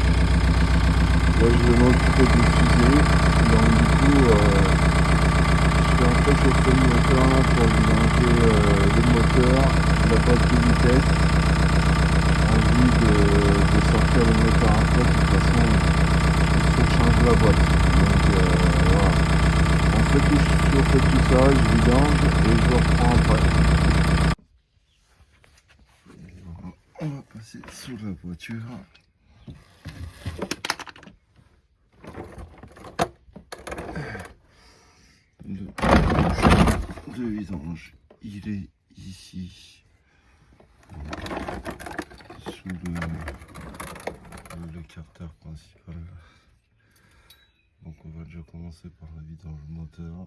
fusée. Là je vais m'occuper des fusées. Donc du coup je fais un peu chauffer le moteur là, pour vidanger le moteur, la boîte de vitesse, en vue de sortir le moteur un peu. De toute façon il faut changer la boîte. Donc voilà. On fait tout ça, je vidange et je reprends après. On va passer sous la voiture. Le vidange, il est ici, sous le carter principal. Donc on va déjà commencer par la vidange moteur.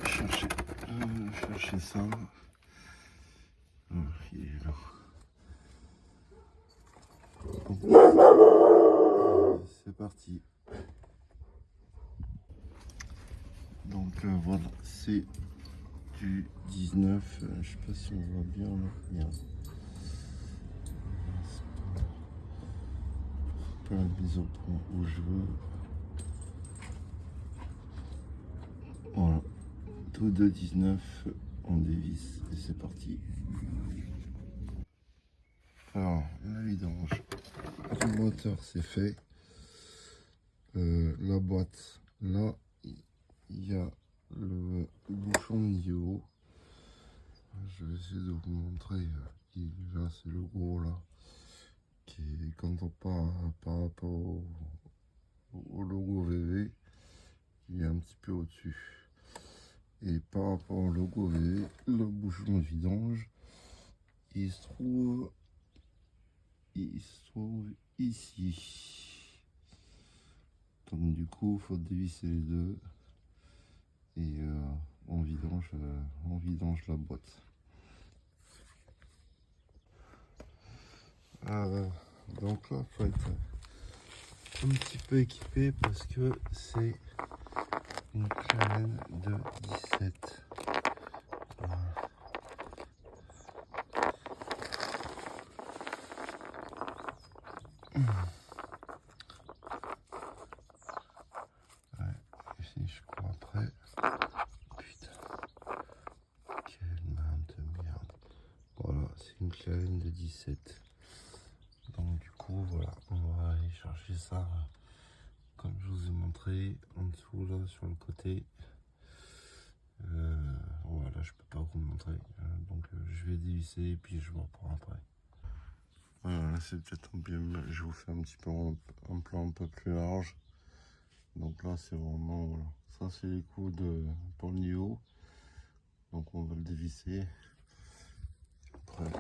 Chercher ça. Il est là. C'est parti. Donc voilà, c'est du 19. Je sais pas si on voit bien là. Regarde. Pas la mise au point où je veux. Voilà. Tout de 19, on dévisse et c'est parti. Alors, la vidange du moteur c'est fait. La boîte, là, il y a le bouchon de niveau. Je vais essayer de vous montrer. Là, c'est le gros là, qui est quand on part par rapport au logo VV, il est un petit peu au-dessus. Et par rapport au logo VV, le bouchon de vidange, il se trouve ici. Donc du coup, il faut dévisser les deux et on vidange la boîte. Donc là, il faut être un petit peu équipé parce que c'est une Klein de 17. Voilà. Ouais, ici je cours après. Putain, quelle main de merde. Voilà, c'est une Klein de 17. Donc du coup, voilà, on va aller chercher ça comme je vous ai montré en dessous là sur le côté. Voilà, je peux pas vous montrer. Donc je vais dévisser et puis je vous reprends après. Voilà, là c'est peut-être un peu mieux. Je vous fais un petit peu un plan un peu plus large. Donc là c'est vraiment, voilà. Ça c'est les coudes pour le niveau. Donc on va le dévisser. Après,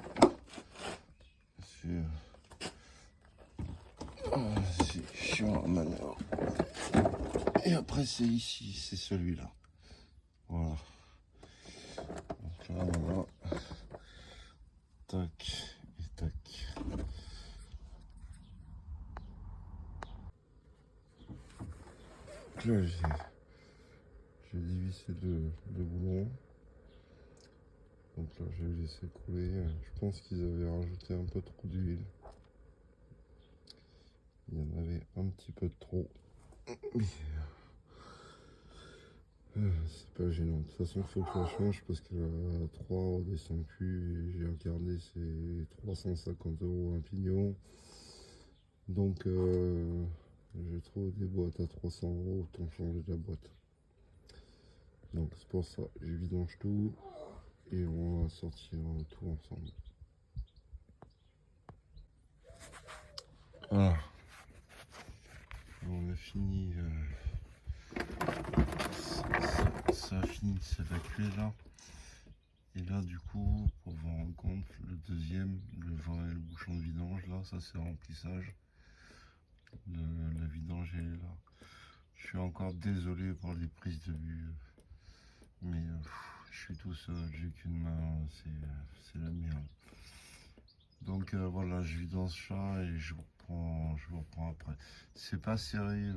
c'est chiant à manœuvre. Et après c'est ici, c'est celui-là. Voilà. Donc là voilà. Tac et tac. Donc là j'ai dévissé le boulon. Donc là j'ai laissé couler. Je pense qu'ils avaient rajouté un peu trop d'huile. Il y en avait un petit peu trop. Mais c'est pas gênant. De toute façon, il faut que je la change parce que la 3 redescend plus. Et j'ai regardé, c'est 350 € un pignon. Donc, j'ai trouvé des boîtes à 300 €. Autant changer de la boîte. Donc, c'est pour ça. Je vidange tout et on va sortir tout ensemble. Voilà. On a fini. Ça a fini de s'évacuer là. Et là du coup, pour vous rendre compte, le deuxième, le vrai, le bouchon de vidange là, ça c'est remplissage. La vidange elle est là. Je suis encore désolé pour les prises de vue, mais je suis tout seul, j'ai qu'une main, c'est la merde. Donc voilà, je vidange ça et je vous reprends après. C'est pas serré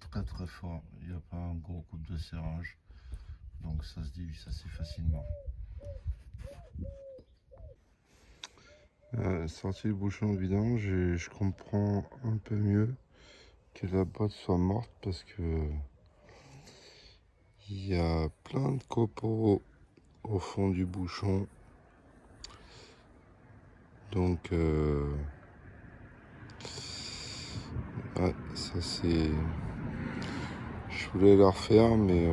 très très fort, il n'y a pas un gros coup de serrage. Donc ça se divise assez facilement. Sorti le bouchon de vidange et je comprends un peu mieux que la boîte soit morte parce que il y a plein de copeaux au fond du bouchon. Donc ouais, ça c'est. Je voulais la refaire mais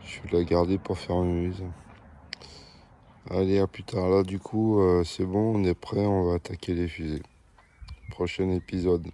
je vais la garder pour faire une mise. Allez, à plus tard. Là, du coup, c'est bon, on est prêt, on va attaquer les fusées. Prochain épisode.